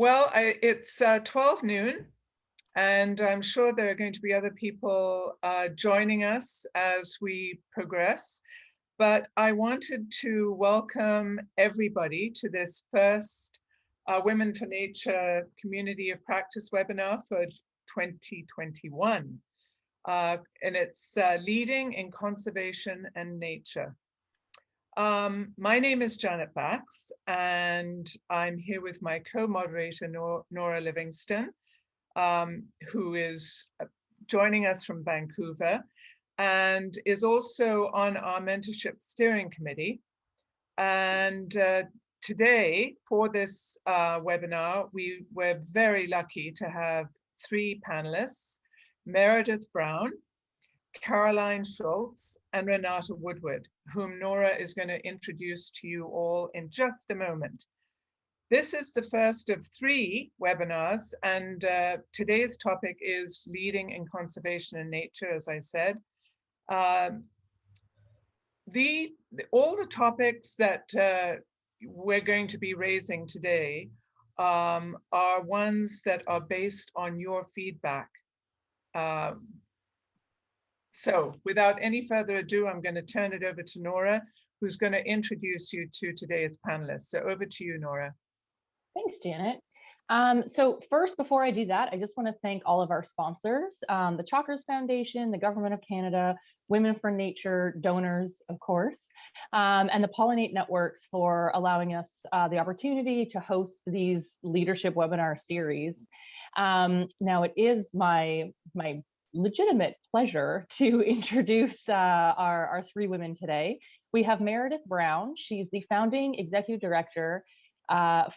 Well, it's 12 noon, and I'm sure there are going to be other people joining us as we progress. But I wanted to welcome everybody to this first Women for Nature Community of Practice webinar for 2021. And it's Leading in Conservation and Nature. My name is Janet Bax, and I'm here with my co-moderator, Nora Livingston, who is joining us from Vancouver and is also on our mentorship steering committee. And today, for this webinar, we were very lucky to have three panelists: Meredith Brown, Caroline Schultz, and Renata Woodward, whom Nora is going to introduce to you all in just a moment. This is the first of three webinars, and today's topic is Leading in Conservation and Nature, as I said. All the topics that we're going to be raising today are ones that are based on your feedback. So without any further ado, I'm going to turn it over to Nora, who's going to introduce you to today's panelists. So over to you, Nora. Thanks, Janet. So first, before I do that, I just want to thank all of our sponsors, the Chakras Foundation, the Government of Canada, Women for Nature, donors, of course, and the Pollinate Networks for allowing us the opportunity to host these leadership webinar series. Now, it is my legitimate pleasure to introduce our three women today. We have Meredith Brown. She's the founding executive director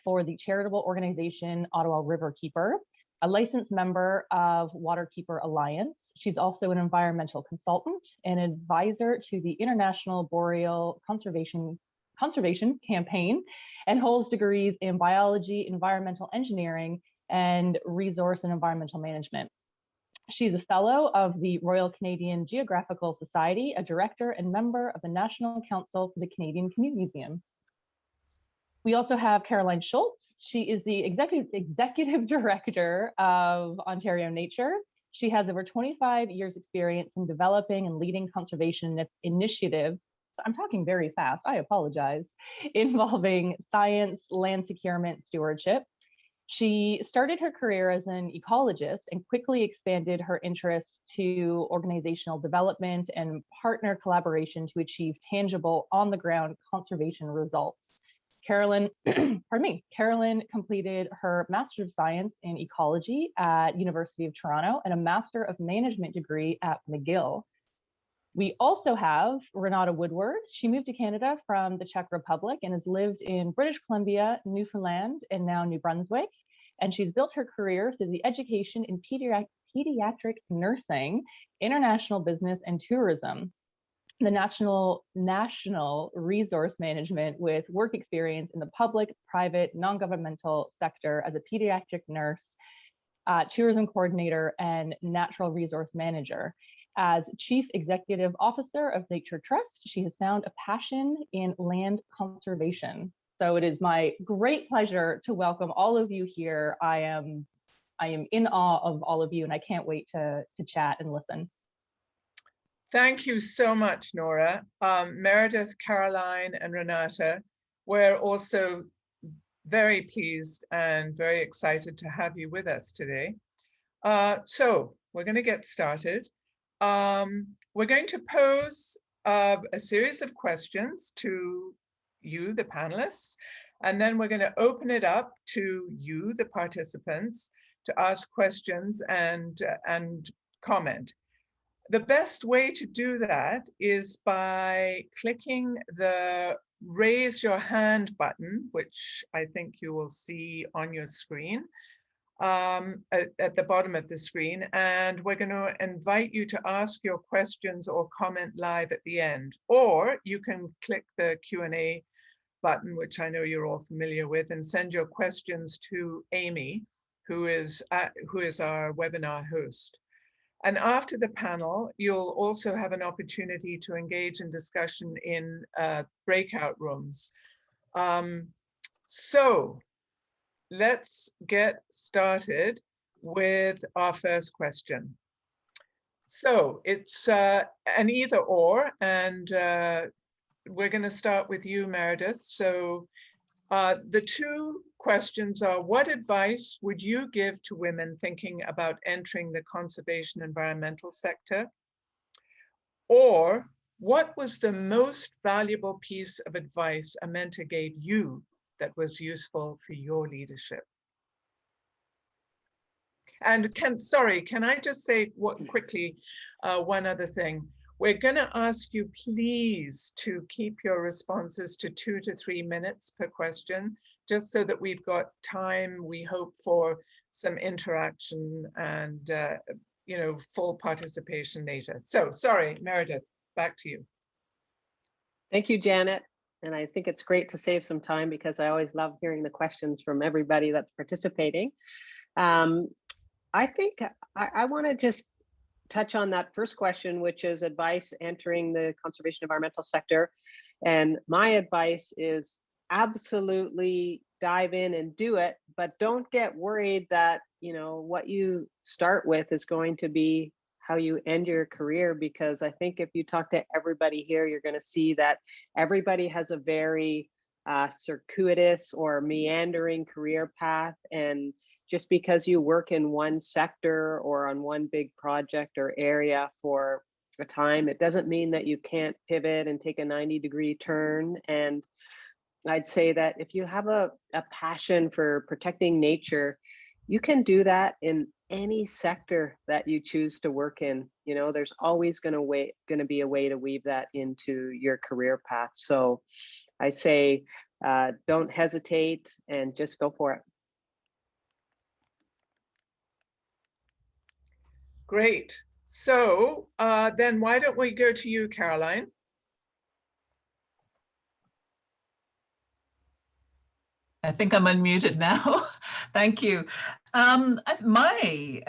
for the charitable organization Ottawa Riverkeeper, a licensed member of Waterkeeper Alliance. She's also an environmental consultant and advisor to the International Boreal Conservation Campaign, and holds degrees in biology, environmental engineering, and resource and environmental management. She's a fellow of the Royal Canadian Geographical Society, a director and member of the National Council for the Canadian Community Museum. We also have Caroline Schultz. She is the executive director of Ontario Nature. She has over 25 years experience in developing and leading conservation initiatives. I'm talking very fast, I apologize, involving science, land securement, stewardship. She started her career as an ecologist and quickly expanded her interests to organizational development and partner collaboration to achieve tangible on-the-ground conservation results. Carolyn completed her Master of Science in Ecology at University of Toronto and a Master of Management degree at McGill. We also have Renata Woodward. She moved to Canada from the Czech Republic and has lived in British Columbia, Newfoundland, and now New Brunswick. And she's built her career through the education in pediatric nursing, international business, and tourism, the national resource management with work experience in the public, private, non-governmental sector as a pediatric nurse, tourism coordinator, and natural resource manager. As Chief Executive Officer of Nature Trust, she has found a passion in land conservation. So it is my great pleasure to welcome all of you here. I am in awe of all of you, and I can't wait to chat and listen. Thank you so much, Nora. Meredith, Caroline, and Renata, we're also very pleased and very excited to have you with us today. So we're going to get started. We're going to pose a series of questions to you, the panelists, and then we're going to open it up to you, the participants, to ask questions and comment. The best way to do that is by clicking the raise your hand button, which I think you will see on your screen, at the bottom of the screen, and we're going to invite you to ask your questions or comment live at the end. Or you can click the Q&A button, which I know you're all familiar with, and send your questions to Amy, who is our webinar host. And after the panel, you'll also have an opportunity to engage in discussion in breakout rooms. So let's get started with our first question. So it's an either or, and we're going to start with you, Meredith. So the two questions are, what advice would you give to women thinking about entering the conservation environmental sector? Or what was the most valuable piece of advice a mentor gave you that was useful for your leadership? And can I just say quickly one other thing? We're going to ask you please to keep your responses to 2 to 3 minutes per question, just so that we've got time, we hope, for some interaction and full participation later. So sorry, Meredith, back to you. Thank you, Janet. And I think it's great to save some time because I always love hearing the questions from everybody that's participating. I think I want to just touch on that first question, which is advice entering the conservation environmental sector. And my advice is absolutely dive in and do it, but don't get worried that, what you start with is going to be how you end your career, because I think if you talk to everybody here, you're going to see that everybody has a very circuitous or meandering career path. And just because you work in one sector or on one big project or area for a time, it doesn't mean that you can't pivot and take a 90-degree turn. And I'd say that if you have a passion for protecting nature, you can do that in any sector that you choose to work in. There's always going to be a way to weave that into your career path. So I say, don't hesitate and just go for it. Great. So then why don't we go to you, Caroline? I think I'm unmuted now. Thank you. My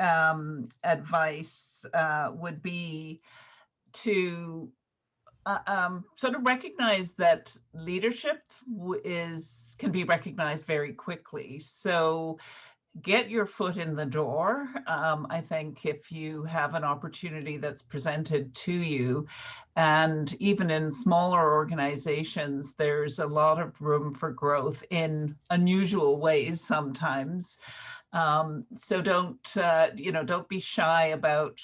advice would be to sort of recognize that leadership can be recognized very quickly. So get your foot in the door. I think if you have an opportunity that's presented to you, and even in smaller organizations, there's a lot of room for growth in unusual ways sometimes. So don't be shy about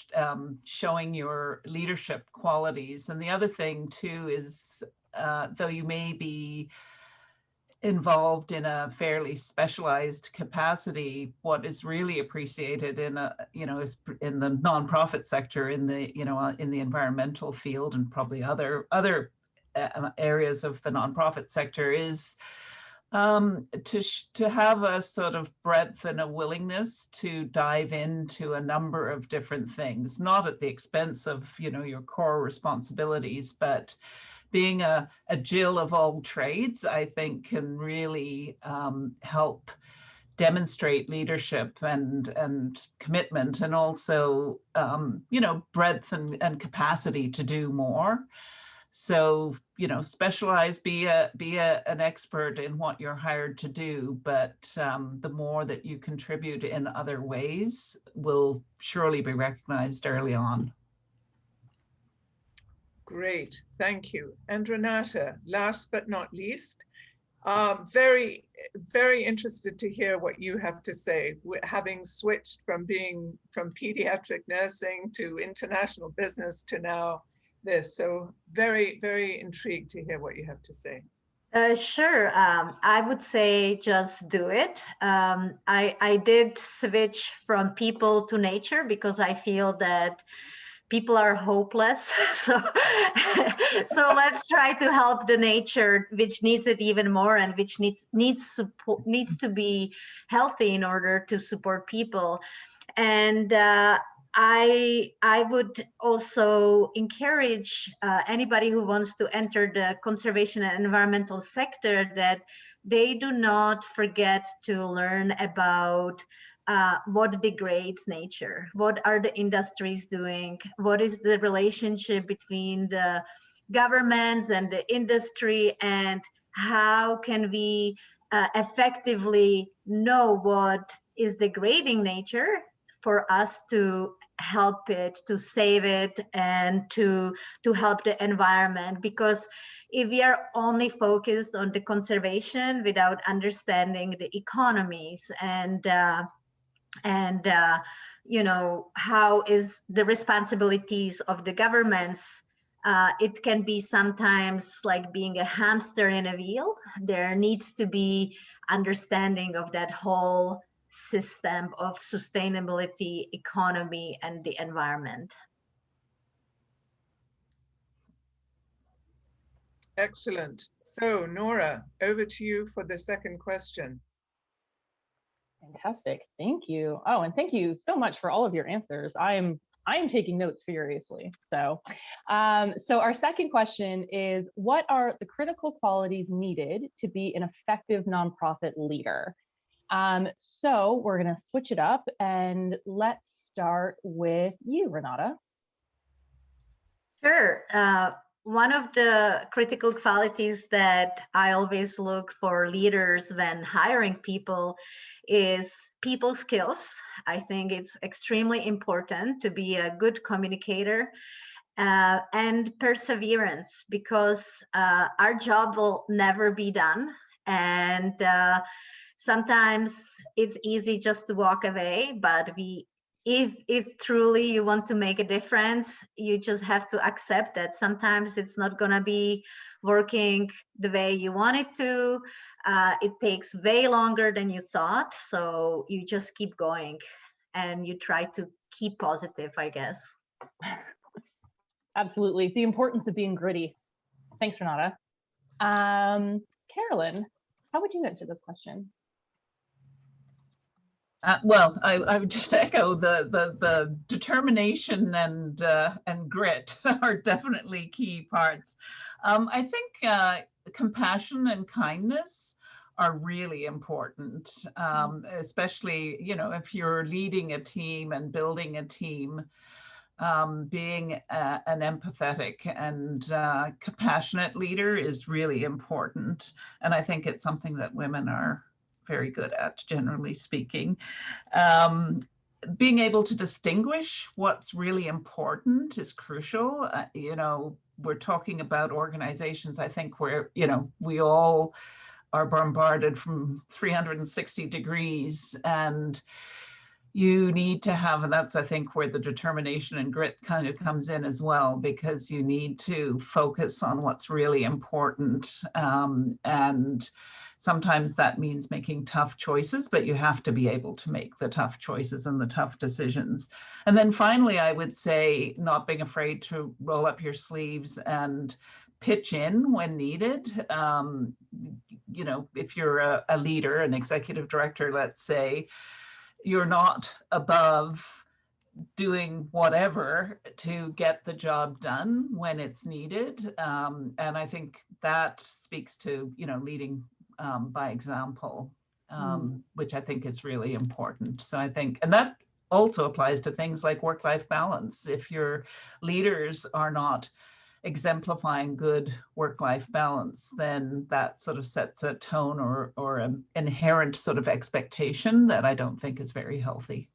showing your leadership qualities. And the other thing too is, though you may be involved in a fairly specialized capacity, what is really appreciated is in the nonprofit sector, in the environmental field, and probably other areas of the nonprofit sector, is to have a sort of breadth and a willingness to dive into a number of different things, not at the expense of your core responsibilities, but being a Jill of all trades, I think, can really help demonstrate leadership and commitment, and also breadth and capacity to do more. So specialize, be an expert in what you're hired to do, but the more that you contribute in other ways will surely be recognized early on. Great, thank you. And Renata, last but not least, very, very interested to hear what you have to say, having switched from pediatric nursing to international business to now this. So very, very intrigued to hear what you have to say. Sure. I would say just do it. I did switch from people to nature because I feel that people are hopeless. So let's try to help the nature, which needs it even more, and which needs support, needs to be healthy in order to support people. And I would also encourage anybody who wants to enter the conservation and environmental sector that they do not forget to learn about what degrades nature, what are the industries doing, what is the relationship between the governments and the industry, and how can we effectively know what is degrading nature for us to help it, to save it, and to help the environment. Because if we are only focused on the conservation without understanding the economies and you know, how is the responsibilities of the governments, it can be sometimes like being a hamster in a wheel. There needs to be understanding of that whole system of sustainability, economy, and the environment. Excellent. So Nora, over to you for the second question. Fantastic. Thank you. Oh, and thank you so much for all of your answers. I am taking notes furiously. So our second question is, what are the critical qualities needed to be an effective nonprofit leader? So we're going to switch it up, and let's start with you, Renata. Sure. One of the critical qualities that I always look for leaders when hiring people is people skills. I think it's extremely important to be a good communicator and perseverance, because our job will never be done. And sometimes it's easy just to walk away, but if truly you want to make a difference, you just have to accept that sometimes it's not going to be working the way you want it to. It takes way longer than you thought. So you just keep going and you try to keep positive, I guess. Absolutely. The importance of being gritty. Thanks, Renata. Carolyn, how would you answer this question? Well, I would just echo the determination and grit are definitely key parts. I think compassion and kindness are really important, especially, you know, if you're leading a team and building a team. Being an empathetic and compassionate leader is really important, and I think it's something that women are very good at, generally speaking. Being able to distinguish what's really important is crucial. You know, we're talking about organizations, I think, where, you know, we all are bombarded from 360 degrees, and you need to have, and that's, I think, where the determination and grit kind of comes in as well, because you need to focus on what's really important. And sometimes that means making tough choices, but you have to be able to make the tough choices and the tough decisions. And then finally, I would say not being afraid to roll up your sleeves and pitch in when needed. You know, if you're a leader, an executive director, let's say, you're not above doing whatever to get the job done when it's needed. And I think that speaks to, you know, leading by example, which I think is really important. So I think, and that also applies to things like work-life balance. If your leaders are not exemplifying good work-life balance, then that sort of sets a tone or an inherent sort of expectation that I don't think is very healthy.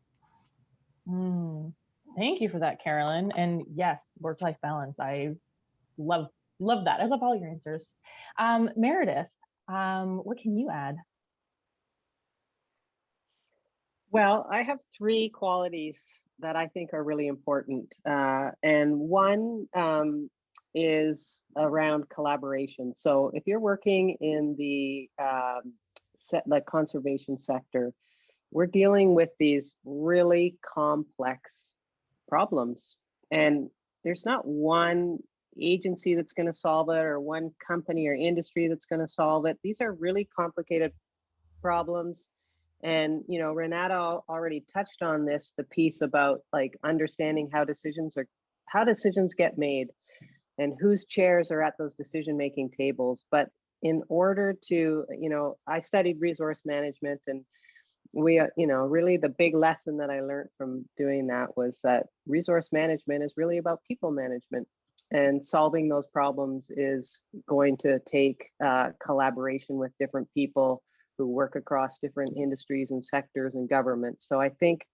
Thank you for that, Carolyn. And yes, work-life balance. I love that. I love all your answers. Meredith, what can you add? Well, I have three qualities that I think are really important. And one is around collaboration. So if you're working in the conservation sector, we're dealing with these really complex problems, and there's not one agency that's going to solve it, or one company or industry that's going to solve it. These are really complicated problems. And, you know, Renata already touched on this, the piece about like understanding how decisions get made and whose chairs are at those decision-making tables. But in order to, you know, I studied resource management, and we, you know, really the big lesson that I learned from doing that was that resource management is really about people management, and solving those problems is going to take collaboration with different people who work across different industries and sectors and government. So I think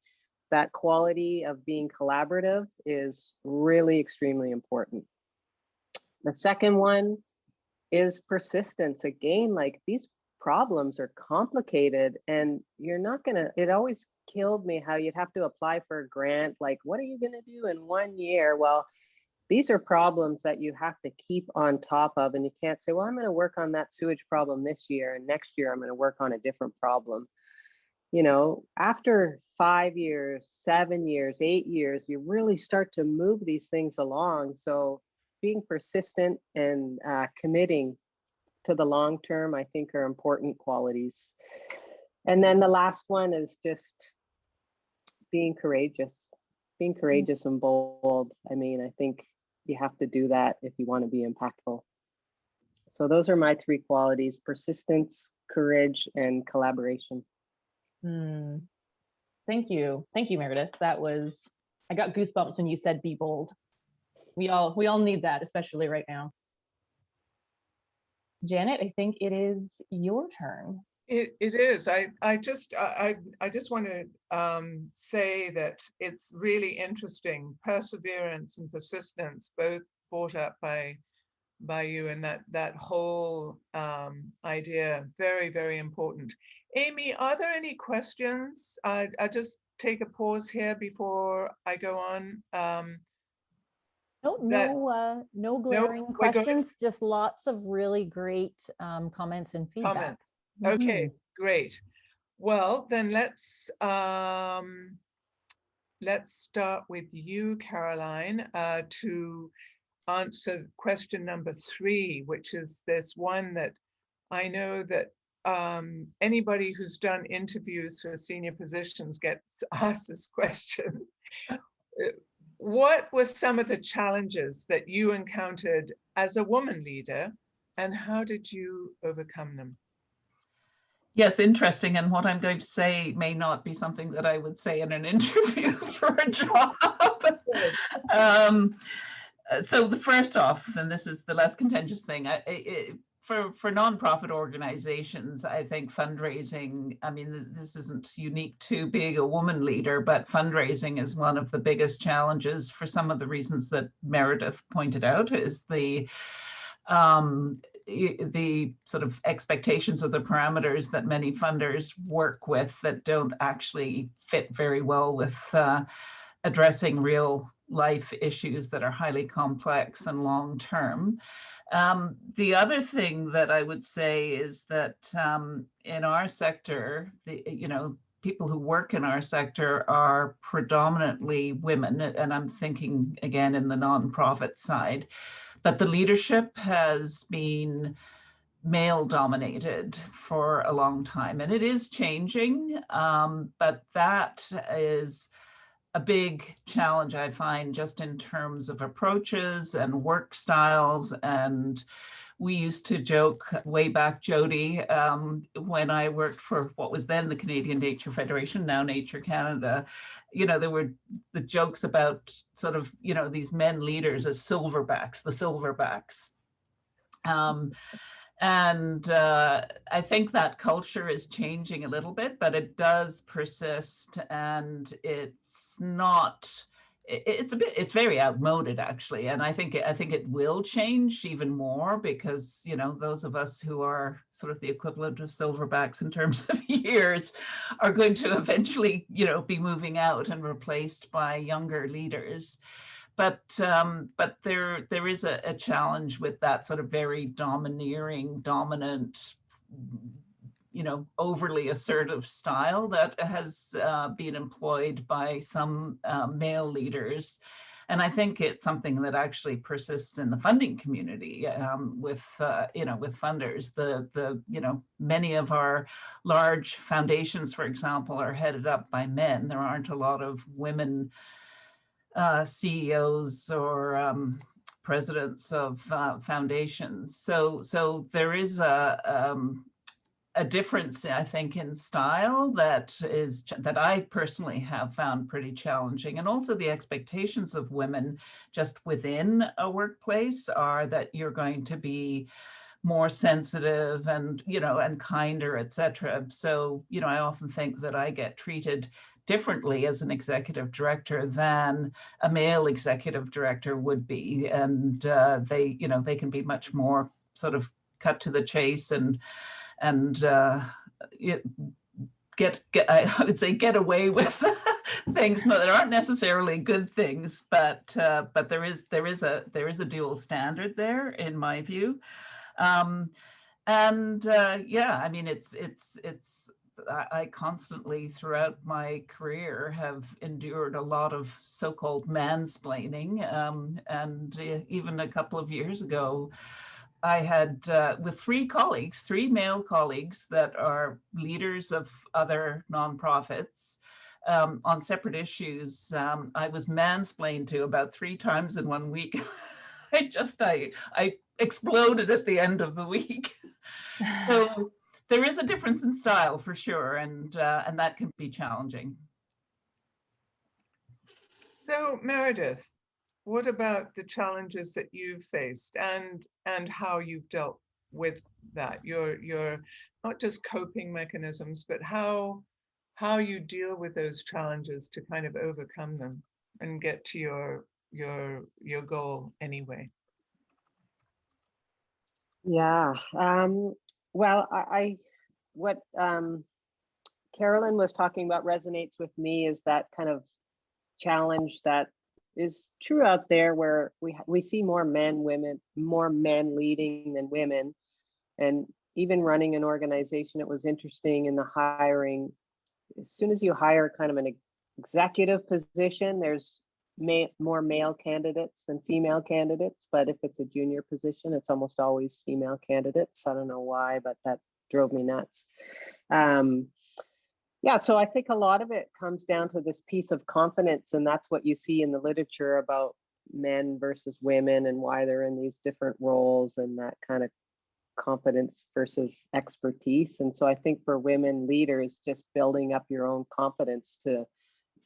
that quality of being collaborative is really extremely important. The second one is persistence. Again, like these problems are complicated and you're not gonna, it always killed me how you'd have to apply for a grant. Like, what are you gonna do in 1 year? Well, these are problems that you have to keep on top of, and you can't say, well, I'm gonna work on that sewage problem this year and next year I'm gonna work on a different problem. You know, after 5 years, 7 years, 8 years, you really start to move these things along. So being persistent and committing to the long term, I think, are important qualities. And then the last one is just being courageous and bold. I mean, I think you have to do that if you want to be impactful. So those are my 3 qualities: persistence, courage, and collaboration. Thank you, Meredith. That was, I got goosebumps when you said be bold. We all need that, especially right now. Janet, I think it is your turn. It is. I just want to say that it's really interesting. Perseverance and persistence, both brought up by you, and that whole idea, very, very important. Amy, are there any questions? I just take a pause here before I go on. No glaring questions, just lots of really great comments and feedback. Comments. Okay, great. Well, then let's start with you, Caroline, to answer question number 3, which is this one that I know that anybody who's done interviews for senior positions gets asked this question. What were some of the challenges that you encountered as a woman leader, and how did you overcome them? Yes, interesting. And what I'm going to say may not be something that I would say in an interview for a job. So the first off, and this is the less contentious thing, for nonprofit organizations, I think fundraising, I mean, this isn't unique to being a woman leader, but fundraising is one of the biggest challenges for some of the reasons that Meredith pointed out, is the sort of expectations of the parameters that many funders work with that don't actually fit very well with addressing real life issues that are highly complex and long term. The other thing that I would say is that in our sector, people who work in our sector are predominantly women, and I'm thinking again in the nonprofit side, but the leadership has been male dominated for a long time, and it is changing, but that is a big challenge, I find, just in terms of approaches and work styles. And we used to joke way back, Jody, when I worked for what was then the Canadian Nature Federation, now Nature Canada, there were the jokes about sort of, these men leaders as silverbacks, the silverbacks. And I think that culture is changing a little bit, but it does persist, and it's very outmoded actually. And I think it will change even more, because those of us who are sort of the equivalent of silverbacks in terms of years are going to eventually be moving out and replaced by younger leaders. But there is a challenge with that sort of very dominant, overly assertive style that has been employed by some male leaders. And I think it's something that actually persists in the funding community with funders. Many of our large foundations, for example, are headed up by men. There aren't a lot of women CEOs or presidents of foundations. So there is a difference, I think, in style that I personally have found pretty challenging. And also the expectations of women just within a workplace are that you're going to be more sensitive and, and kinder, etc. So, I often think that I get treated differently as an executive director than a male executive director would be. And they can be much more sort of cut to the chase and I would say get away with things that aren't necessarily good things, but there is a dual standard there in my view. Yeah, I mean, I constantly throughout my career have endured a lot of so-called mansplaining, and even a couple of years ago, I had with three male colleagues that are leaders of other nonprofits on separate issues. I was mansplained to about 3 times in 1 week. I exploded at the end of the week. So there is a difference in style for sure, and that can be challenging. So Meredith, what about the challenges that you've faced and how you've dealt with that? Your not just coping mechanisms, but how you deal with those challenges to kind of overcome them and get to your goal anyway. Yeah. Well, what Carolyn was talking about resonates with me, is that kind of challenge that is true out there, where we see more men leading than women. And even running an organization, it was interesting in the hiring. As soon as you hire kind of an executive position, there's more male candidates than female candidates. But if it's a junior position, it's almost always female candidates. I don't know why, but that drove me nuts. Yeah, so I think a lot of it comes down to this piece of confidence, and that's what you see in the literature about men versus women and why they're in these different roles, and that kind of competence versus expertise. And so I think for women leaders, just building up your own confidence to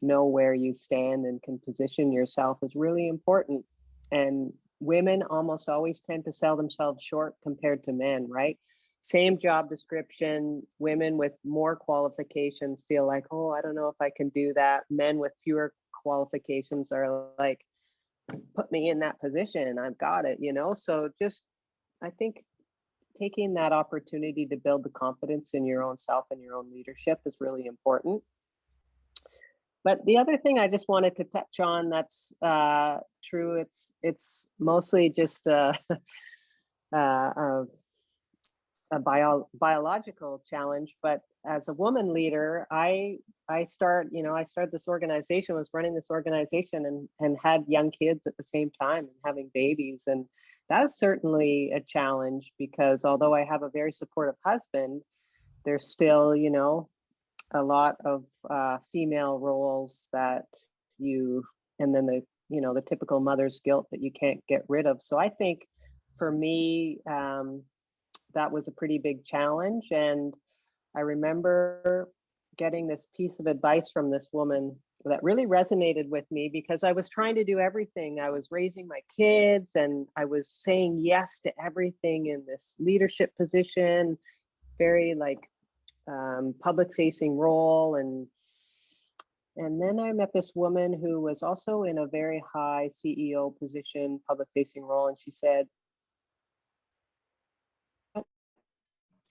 know where you stand and can position yourself is really important. And women almost always tend to sell themselves short compared to men, right? Same job description, women with more qualifications feel like, oh, I don't know if I can do that. Men with fewer qualifications are like, put me in that position, I've got it, So just, I think taking that opportunity to build the confidence in your own self and your own leadership is really important. But the other thing I just wanted to touch on that's true, it's mostly just a biological challenge. But as a woman leader, I started this organization, was running this organization and had young kids at the same time and having babies. And that's certainly a challenge, because although I have a very supportive husband, there's still, a lot of female roles that and then the typical mother's guilt that you can't get rid of. So I think for me, that was a pretty big challenge. And I remember getting this piece of advice from this woman that really resonated with me, because I was trying to do everything. I was raising my kids and I was saying yes to everything in this leadership position, very public facing role. And then I met this woman who was also in a very high CEO position, public facing role. And she said,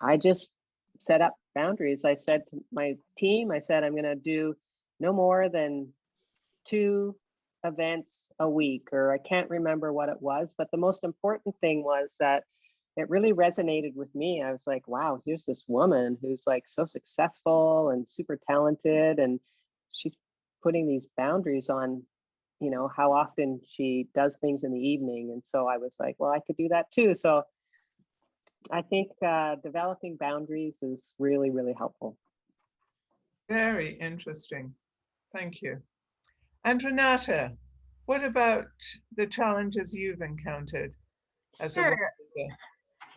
I just set up boundaries. I said to my team, I'm going to do no more than 2 events a week, or I can't remember what it was. But the most important thing was that it really resonated with me. I was like, wow, here's this woman who's like so successful and super talented, and she's putting these boundaries on, how often she does things in the evening. And so I was like, well, I could do that too. So I think developing boundaries is really, really helpful. Very interesting. Thank you. And Renata, what about the challenges you've encountered as a woman leader?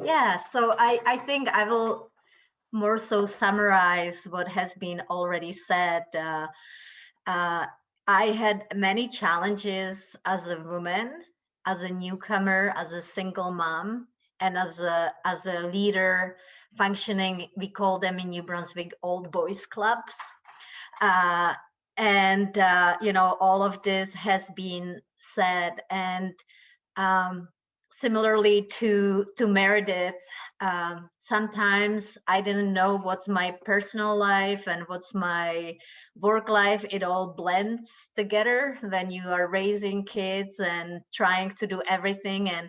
Yeah, so I think I will more so summarize what has been already said. I had many challenges as a woman, as a newcomer, as a single mom as a leader functioning, we call them in New Brunswick old boys clubs. You know, all of this has been said. And similarly to Meredith, sometimes I didn't know what's my personal life and what's my work life. It all blends together when you are raising kids and trying to do everything and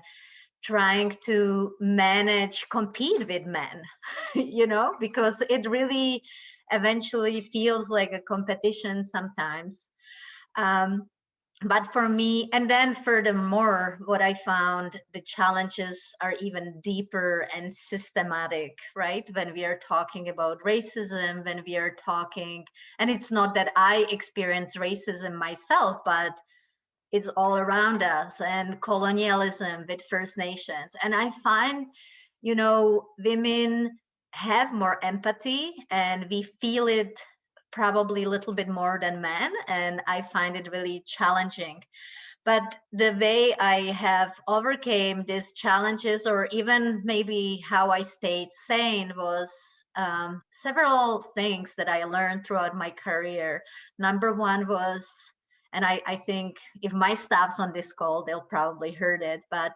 trying to compete with men, you know, because it really eventually feels like a competition sometimes. But for me, and then furthermore, what I found, the challenges are even deeper and systematic, right? When we are talking about racism, when we are talking, and it's not that I experience racism myself, but it's all around us, and colonialism with First Nations. And I find, you know, women have more empathy and we feel it probably a little bit more than men, and I find it really challenging. But the way I have overcame these challenges, or even maybe how I stayed sane, was several things that I learned throughout my career. Number one was, and I think if my staff's on this call, they'll probably heard it, but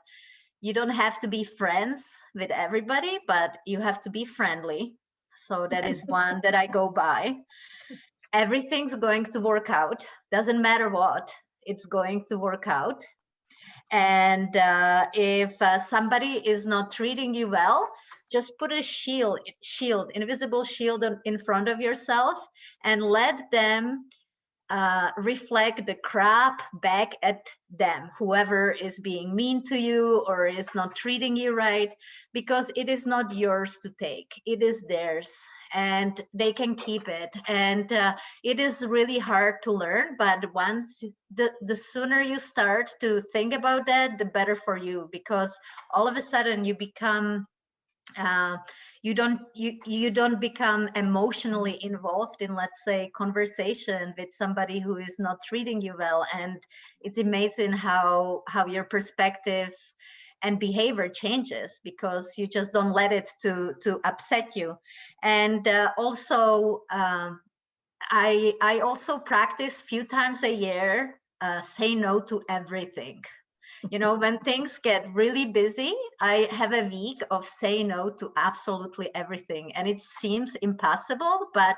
you don't have to be friends with everybody, but you have to be friendly. So that is one that I go by. Everything's going to work out. Doesn't matter what, it's going to work out. And if somebody is not treating you well, just put a shield, invisible shield in front of yourself and let them reflect the crap back at them, whoever is being mean to you or is not treating you right, because it is not yours to take, it is theirs, and they can keep it. And it is really hard to learn, but once the sooner you start to think about that, the better for you, because all of a sudden you become you don't become emotionally involved in, let's say, conversation with somebody who is not treating you well. And it's amazing how your perspective and behavior changes, because you just don't let it to upset you. And also I also practice few times a year say no to everything. You know, when things get really busy, I have a week of saying no to absolutely everything. And it seems impossible, but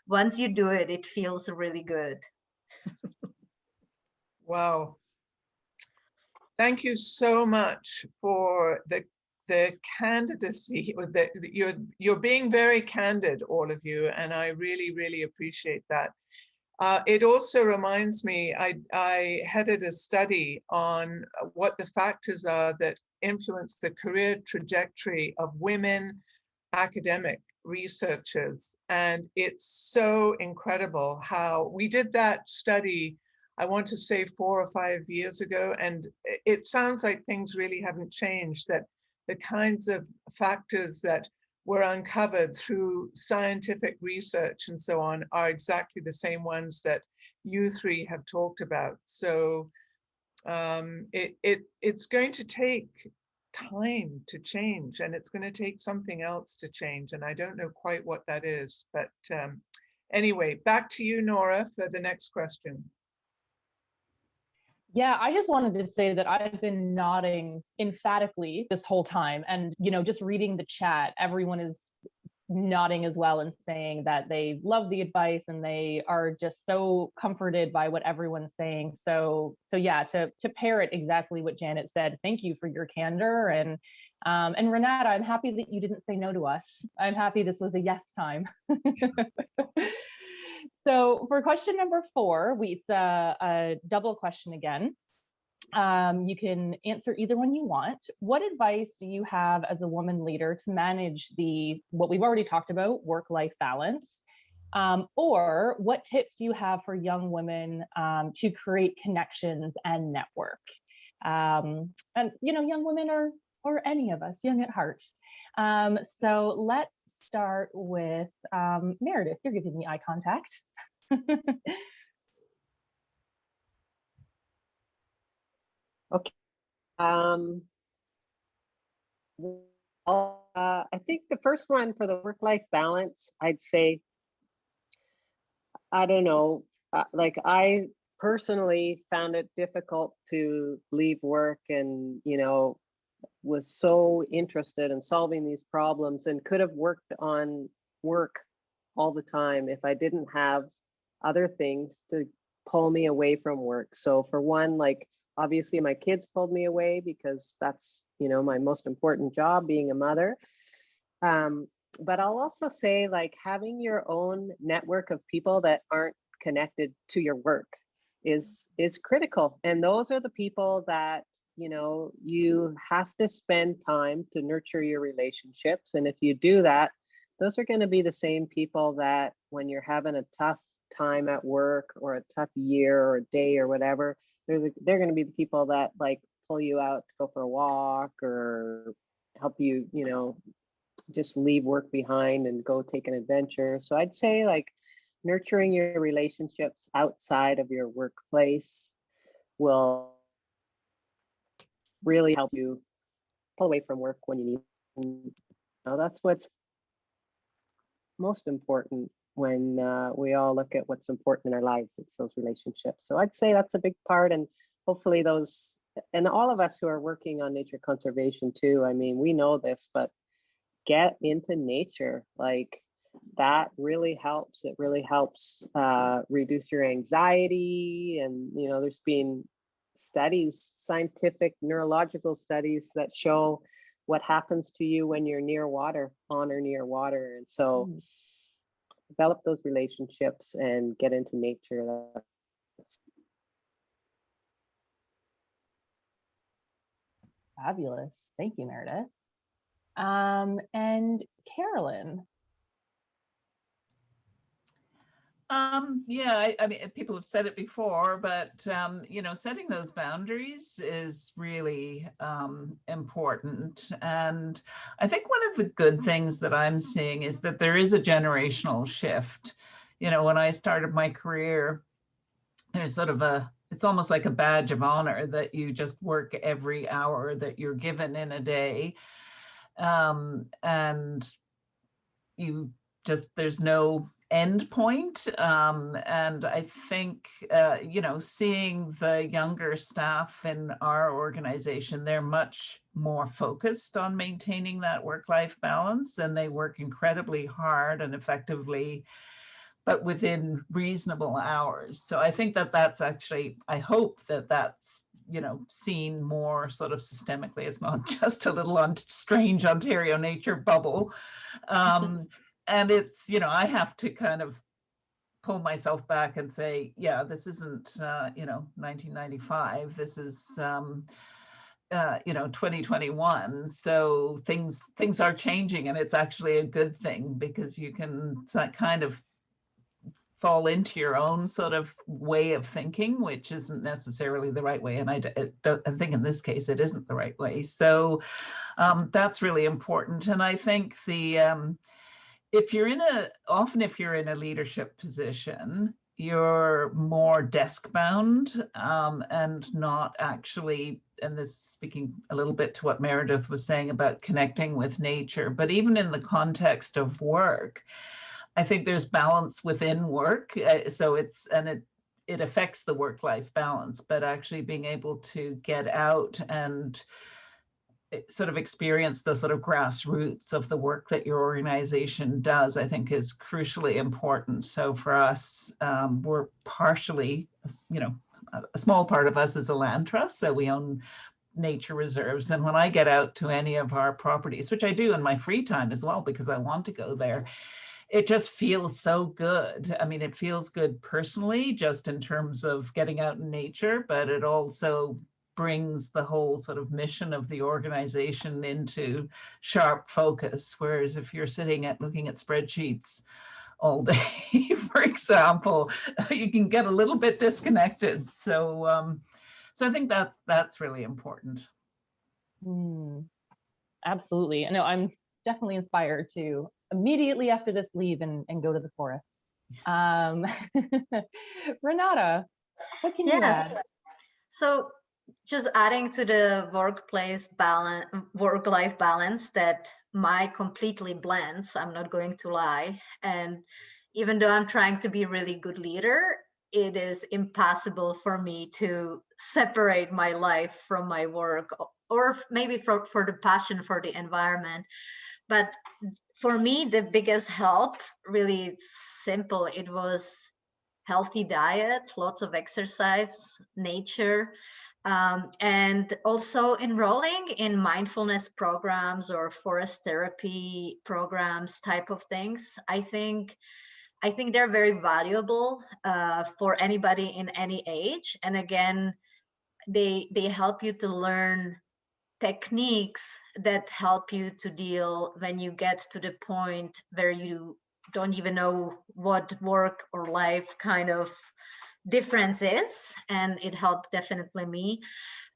once you do it, it feels really good. Wow. Thank you so much for the candidacy. You're being very candid, all of you, and I really, really appreciate that. It also reminds me, I headed a study on what the factors are that influence the career trajectory of women academic researchers. And it's so incredible how we did that study, I want to say 4 or 5 years ago. And it sounds like things really haven't changed, that the kinds of factors that were uncovered through scientific research and so on are exactly the same ones that you three have talked about. So it's going to take time to change, and it's going to take something else to change. And I don't know quite what that is, but anyway, back to you, Nora, for the next question. Yeah, I just wanted to say that I've been nodding emphatically this whole time. And, you know, just reading the chat, everyone is nodding as well and saying that they love the advice and they are just so comforted by what everyone's saying. So yeah, to parrot exactly what Janet said, thank you for your candor. And Renata, I'm happy that you didn't say no to us. I'm happy this was a yes time. So for question number 4, it's a double question again. You can answer either one you want. What advice do you have as a woman leader to manage what we've already talked about, work-life balance? Or what tips do you have for young women to create connections and network? And, you know, young women or any of us, young at heart. So let's start with Meredith. You're giving me eye contact. Okay. I think the first one for the work-life balance, I'd say, I don't know, like I personally found it difficult to leave work and, you know, was so interested in solving these problems and could have worked on work all the time if I didn't have other things to pull me away from work. So for one, like obviously my kids pulled me away because that's, you know, my most important job, being a mother. But I'll also say like having your own network of people that aren't connected to your work is critical. And those are the people that, you know, you have to spend time to nurture your relationships. And if you do that, those are going to be the same people that when you're having a tough time at work or a tough year or a day or whatever, they're going to be the people that like pull you out to go for a walk or help you, you know, just leave work behind and go take an adventure. So I'd say like nurturing your relationships outside of your workplace will really help you pull away from work when you need. And, you know, that's what's most important when we all look at what's important in our lives. It's those relationships. So I'd say that's a big part, and hopefully those, and all of us who are working on nature conservation too, I mean, we know this, but get into nature. Like that really helps. It really helps reduce your anxiety. And, you know, there's been studies, scientific neurological studies that show what happens to you when you're near water, on or near water. And so develop those relationships and get into nature. Fabulous. Thank you, Meredith. And Carolyn. Yeah, I mean, people have said it before, but, you know, setting those boundaries is really important. And I think one of the good things that I'm seeing is that there is a generational shift. You know, when I started my career, there's sort of it's almost like a badge of honor that you just work every hour that you're given in a day. And you just, there's no end point. And I think, you know, seeing the younger staff in our organization, they're much more focused on maintaining that work-life balance, and they work incredibly hard and effectively, but within reasonable hours. So I think that that's actually, I hope that that's, you know, seen more sort of systemically. It's not just a little strange Ontario nature bubble. And it's, you know, I have to kind of pull myself back and say, yeah, this isn't, you know, 1995. This is, you know, 2021. So things are changing, and it's actually a good thing because you can kind of fall into your own sort of way of thinking, which isn't necessarily the right way. And I think in this case, it isn't the right way. So that's really important. And I think if you're in a leadership position, you're more desk bound and not actually, and this speaking a little bit to what Meredith was saying about connecting with nature, but even in the context of work, I think there's balance within work. So it affects the work-life balance, but actually being able to get out and sort of experience the sort of grassroots of the work that your organization does, I think is crucially important. So for us, we're partially, you know, a small part of us is a land trust, so we own nature reserves. And when I get out to any of our properties, which I do in my free time as well, because I want to go there, it just feels so good. I mean, it feels good personally, just in terms of getting out in nature, but it also brings the whole sort of mission of the organization into sharp focus. Whereas if you're sitting looking at spreadsheets all day, for example, you can get a little bit disconnected. So, so I think that's really important. Absolutely. I know I'm definitely inspired to immediately after this leave and go to the forest. Renata, what can you add? So just adding to the workplace balance, work-life balance that my completely blends, I'm not going to lie. And even though I'm trying to be a really good leader, it is impossible for me to separate my life from my work, or maybe for the passion for the environment. But for me, the biggest help, really, it's simple. It was healthy diet, lots of exercise, nature, and also enrolling in mindfulness programs or forest therapy programs, type of things. I think they're very valuable for anybody in any age. And again, they help you to learn techniques that help you to deal when you get to the point where you don't even know what work or life kind of difference is. And it helped definitely me.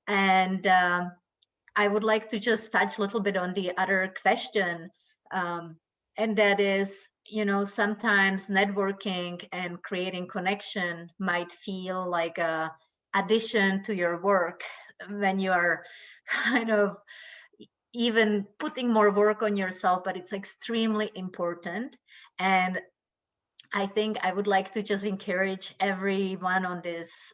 And I would like to just touch a little bit on the other question. And that is, you know, sometimes networking and creating connection might feel like a addition to your work when you are kind of even putting more work on yourself, but it's extremely important. And I think I would like to just encourage everyone on this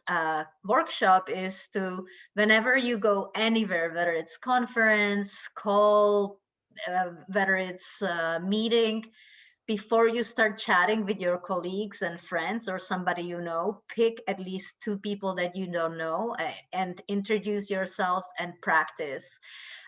workshop is to, whenever you go anywhere, whether it's conference, call, whether it's meeting, before you start chatting with your colleagues and friends or somebody you know, pick at least 2 people that you don't know and introduce yourself and practice.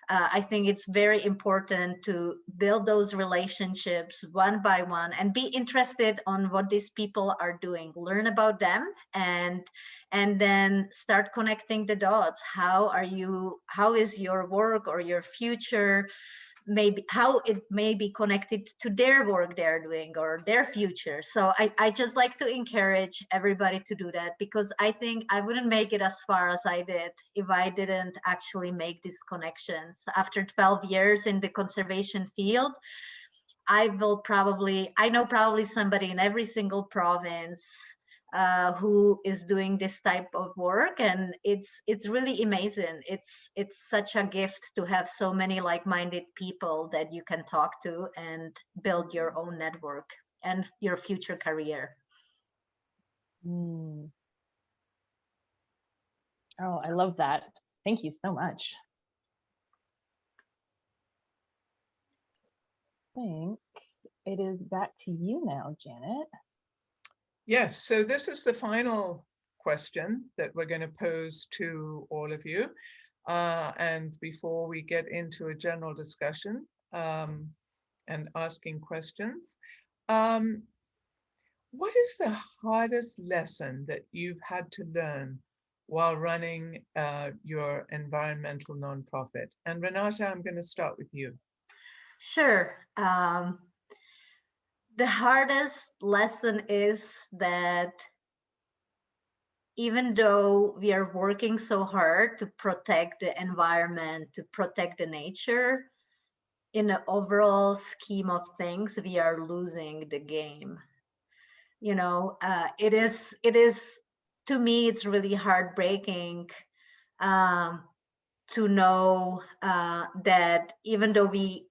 I think it's very important to build those relationships one by one and be interested on what these people are doing, learn about them, and then start connecting the dots. How is your work or your future, maybe how it may be connected to their work they're doing or their future. So I just like to encourage everybody to do that, because I think I wouldn't make it as far as I did if I didn't actually make these connections. After 12 years in the conservation field, I know probably somebody in every single province who is doing this type of work, and it's really amazing. It's such a gift to have so many like-minded people that you can talk to and build your own network and your future career. Oh, I love that. Thank you so much. I think it is back to you now, Janet. Yes, so this is the final question that we're going to pose to all of you. And before we get into a general discussion and asking questions, what is the hardest lesson that you've had to learn while running your environmental nonprofit? And Renata, I'm going to start with you. Sure. The hardest lesson is that even though we are working so hard to protect the environment, to protect the nature, in the overall scheme of things, we are losing the game. You know, it is, to me, it's really heartbreaking to know that even though we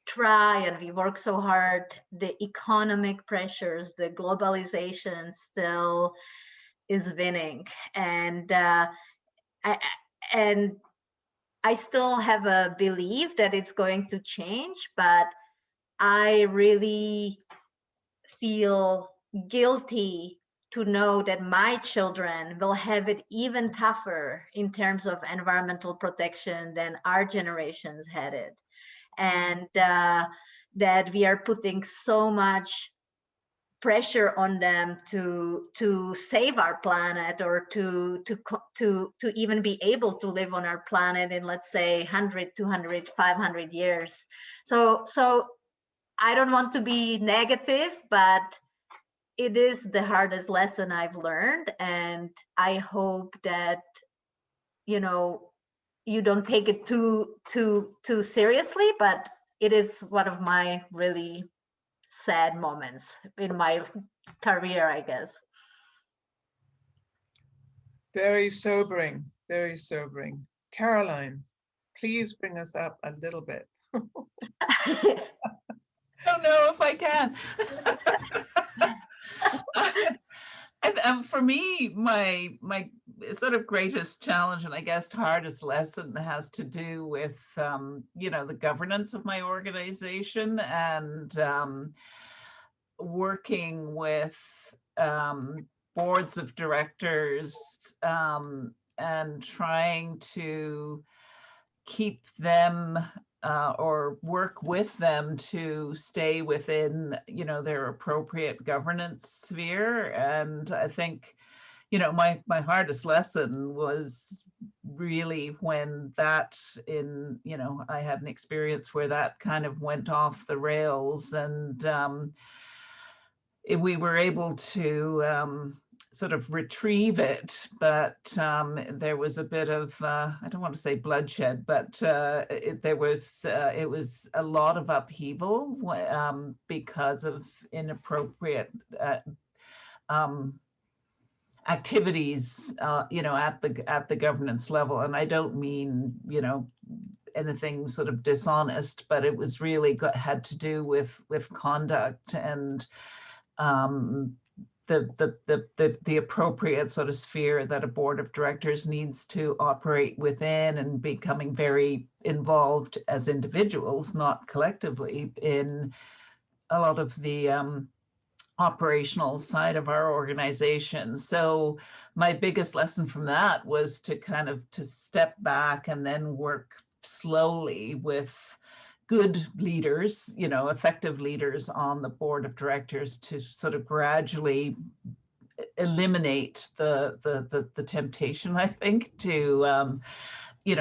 try and we work so hard, the economic pressures, the globalization still is winning. And I still have a belief that it's going to change, but I really feel guilty to know that my children will have it even tougher in terms of environmental protection than our generations had it. And that we are putting so much pressure on them to save our planet, or to even be able to live on our planet in, let's say, 100, 200, 500 years. So I don't want to be negative, but it is the hardest lesson I've learned, and I hope that, you know, you don't take it too seriously, but it is one of my really sad moments in my career, I guess. Very sobering. very sobering. Caroline, please bring us up a little bit. I don't know if I can. And for me, my sort of greatest challenge, and I guess hardest lesson, has to do with the governance of my organization, and working with boards of directors, and trying to keep them or work with them to stay within, their appropriate governance sphere. And I think, my hardest lesson was really when that I had an experience where that kind of went off the rails, and we were able to sort of retrieve it, but there was a bit of I don't want to say bloodshed, but it was a lot of upheaval because of inappropriate activities at the governance level. And I don't mean anything sort of dishonest, but it was really had to do with conduct and the appropriate sort of sphere that a board of directors needs to operate within, and becoming very involved as individuals, not collectively, in a lot of the operational side of our organization. So my biggest lesson from that was to kind of step back and then work slowly with good leaders, effective leaders on the board of directors, to sort of gradually eliminate the temptation, I think, to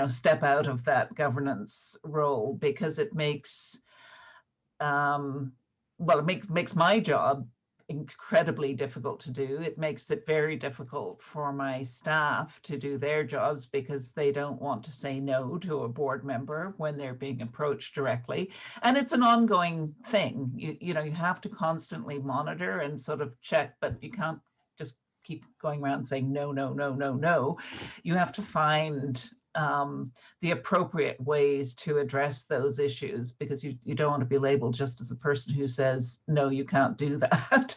step out of that governance role, because it makes it makes my job incredibly difficult to do. It makes it very difficult for my staff to do their jobs, because they don't want to say no to a board member when they're being approached directly. And it's an ongoing thing. You have to constantly monitor and sort of check, but you can't just keep going around saying no, no, no, no, no. You have to find the appropriate ways to address those issues, because you don't want to be labeled just as a person who says, no, you can't do that.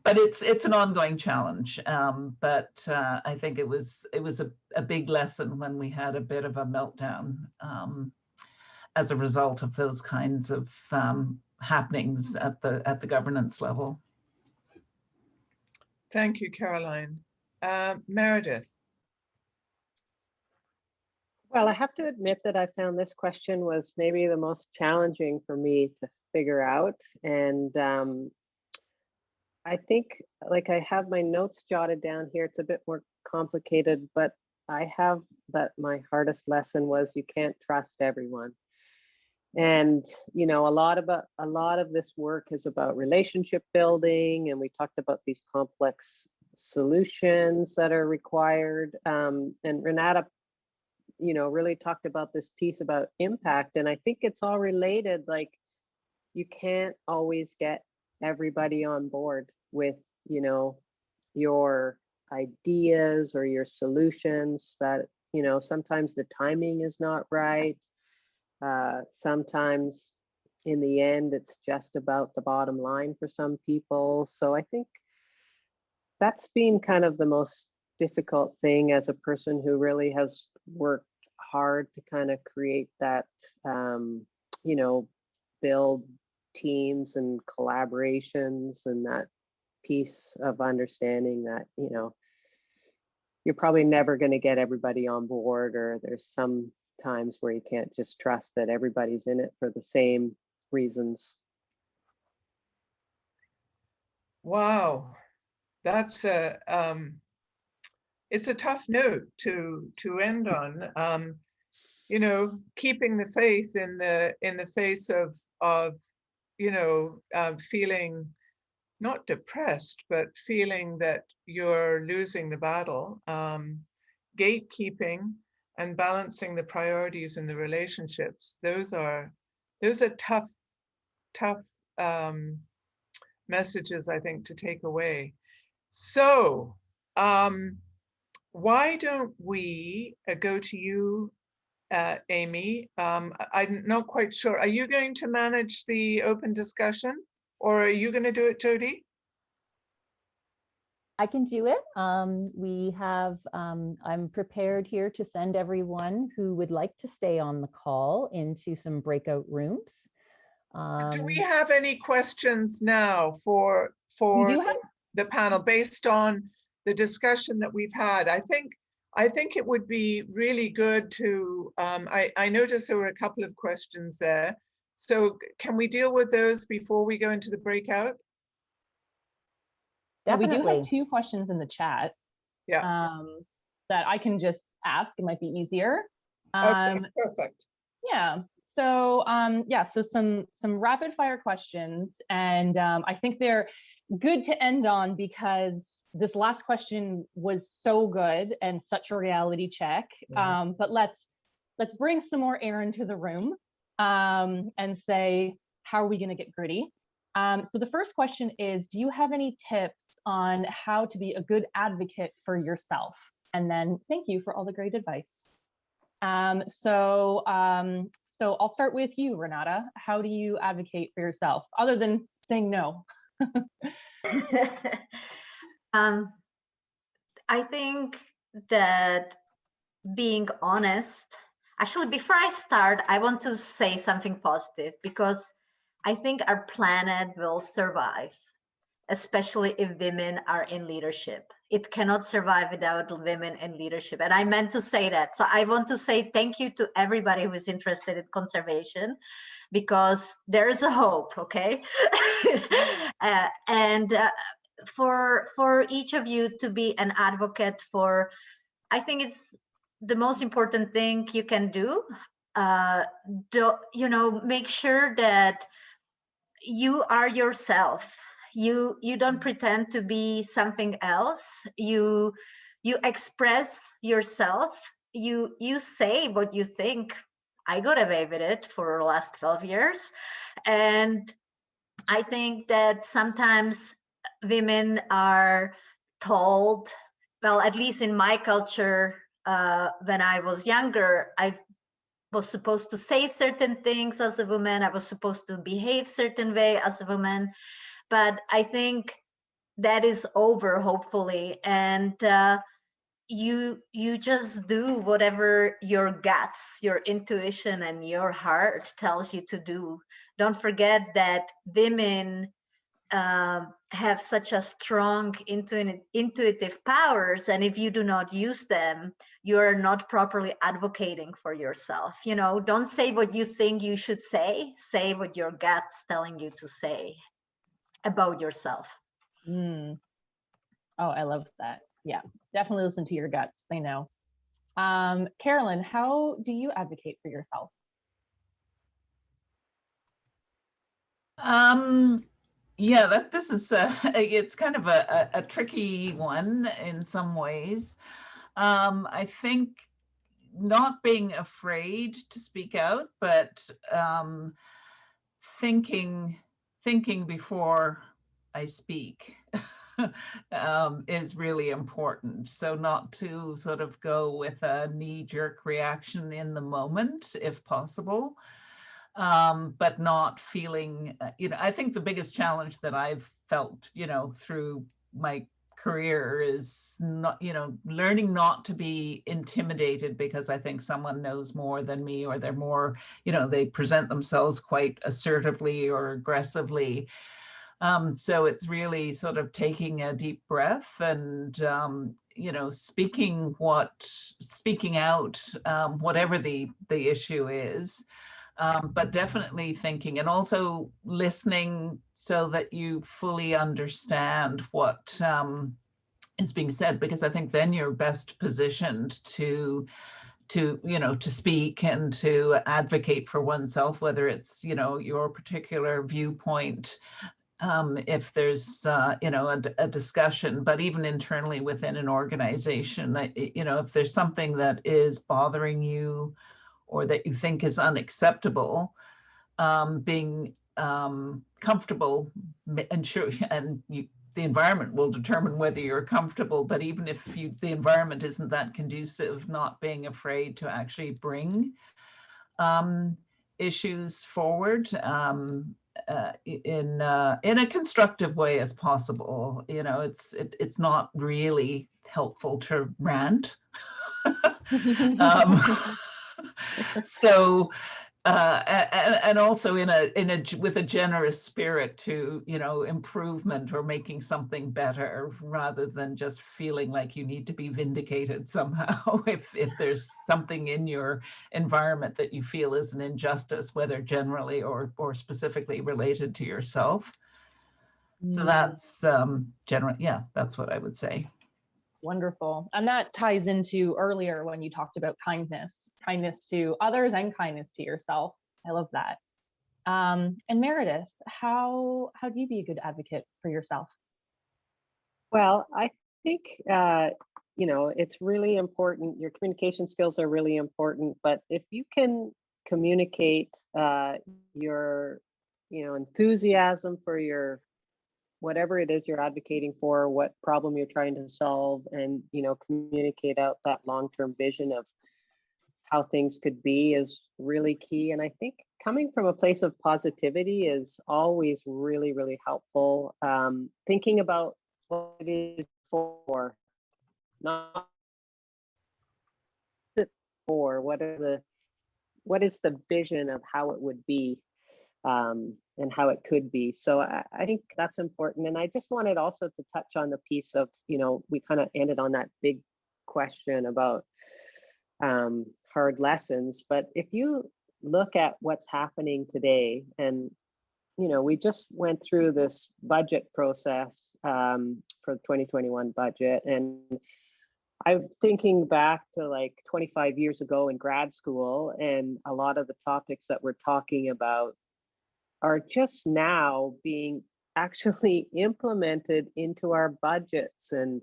But it's an ongoing challenge. But I think it was a big lesson when we had a bit of a meltdown as a result of those kinds of happenings at the governance level. Thank you, Caroline. Meredith. Well, I have to admit that I found this question was maybe the most challenging for me to figure out. And I think, like, I have my notes jotted down here. It's a bit more complicated, but I have that my hardest lesson was you can't trust everyone. And, a lot of this work is about relationship building. And we talked about these complex solutions that are required. And Renata really talked about this piece about impact. And I think it's all related. Like, you can't always get everybody on board with, your ideas or your solutions. That, sometimes the timing is not right. Sometimes in the end, it's just about the bottom line for some people. So I think that's been kind of the most difficult thing as a person who really has worked hard to kind of create that, build teams and collaborations, and that piece of understanding that, you're probably never going to get everybody on board, or there's some times where you can't just trust that everybody's in it for the same reasons. Wow, that's it's a tough note to end on. Keeping the faith in the face of feeling not depressed, but feeling that you're losing the battle. Gatekeeping and balancing the priorities in the relationships. Those are tough messages, I think, to take away. So why don't we go to you, Amy? I'm not quite sure. Are you going to manage the open discussion, or are you going to do it, Jody? I can do it. We have, I'm prepared here to send everyone who would like to stay on the call into some breakout rooms. Do we have any questions now for the panel based on the discussion that we've had? I think it would be really good to, I noticed there were a couple of questions there. So can we deal with those before we go into the breakout? Definitely. We do have Definitely. 2 questions in the chat. Yeah. That I can just ask. It might be easier. Okay, perfect. Yeah. So yeah, so some rapid fire questions, and I think they're good to end on because this last question was so good and such a reality check. Yeah. But let's bring some more air into the room and say, how are we going to get gritty? So the first question is, do you have any tips on how to be a good advocate for yourself? And then thank you for all the great advice. So I'll start with you, Renata. How do you advocate for yourself other than saying no? I think that being honest, actually, before I start, I want to say something positive because I think our planet will survive, especially if women are in leadership. It cannot survive without women in leadership. And I meant to say that. So I want to say thank you to everybody who is interested in conservation, because there is a hope, okay? For each of you to be an advocate for, I think it's the most important thing you can do. Make sure that you are yourself. You don't pretend to be something else. You express yourself. You say what you think. I got away with it for the last 12 years. And I think that sometimes women are told, well, at least in my culture, when I was younger, I was supposed to say certain things as a woman. I was supposed to behave certain way as a woman. But I think that is over, hopefully. And you just do whatever your guts, your intuition, and your heart tells you to do. Don't forget that women have such a strong intuitive powers, and if you do not use them, you are not properly advocating for yourself. Don't say what you think you should say what your gut's telling you to say about yourself. Oh, I love that. Yeah, definitely listen to your guts. They know. Carolyn, how do you advocate for yourself? Yeah, this is it's kind of a tricky one in some ways. I think not being afraid to speak out, but thinking before I speak is really important. So not to sort of go with a knee-jerk reaction in the moment, if possible. But not feeling, I think the biggest challenge that I've felt, through my career is not, learning not to be intimidated because I think someone knows more than me, or they're more, they present themselves quite assertively or aggressively. So it's really sort of taking a deep breath and, speaking out, whatever the issue is. But definitely thinking and also listening so that you fully understand what is being said, because I think then you're best positioned to speak and to advocate for oneself, whether it's, your particular viewpoint, if there's, a discussion, but even internally within an organization, if there's something that is bothering you, or that you think is unacceptable, being comfortable and sure, and you the environment will determine whether you're comfortable, but even if the environment isn't that conducive, not being afraid to actually bring issues forward in a constructive way as possible. You know, it's not really helpful to rant. So and also with a generous spirit to, you know, improvement or making something better, rather than just feeling like you need to be vindicated somehow if there's something in your environment that you feel is an injustice, whether generally or specifically related to yourself. So that's that's what I would say. Wonderful. And that ties into earlier when you talked about kindness to others and kindness to yourself. I love that. And Meredith, how do you be a good advocate for yourself? Well, I think, you know, it's really important. Your communication skills are really important, but if you can communicate your, you know, enthusiasm for your whatever it is you're advocating for, what problem you're trying to solve, and, you know, communicate out that long-term vision of how things could be is really key. And I think coming from a place of positivity is always really, really helpful. Thinking about what it is for, not for, what is the vision of how it would be, and how it could be. So I think that's important. And I just wanted also to touch on the piece of, you know, we kind of ended on that big question about hard lessons. But if you look at what's happening today, and, you know, we just went through this budget process for the 2021 budget. And I'm thinking back to like 25 years ago in grad school, and a lot of the topics that we're talking about are just now being actually implemented into our budgets and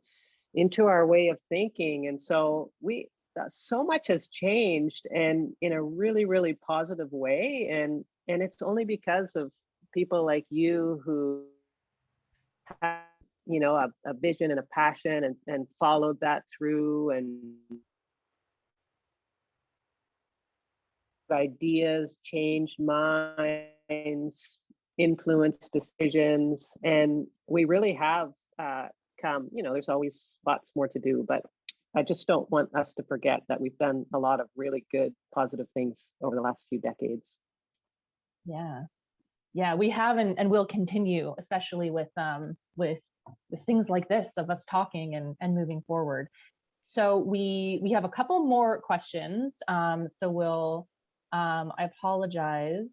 into our way of thinking. And so so much has changed, and in a really, really positive way. And it's only because of people like you who have, you know, a vision and a passion, and followed that through, and ideas changed minds, influenced decisions, and we really have come, you know, there's always lots more to do, but I just don't want us to forget that we've done a lot of really good, positive things over the last few decades. Yeah, we have, and we'll continue, especially with things like this, of us talking and moving forward. So we have a couple more questions. So we'll, I apologize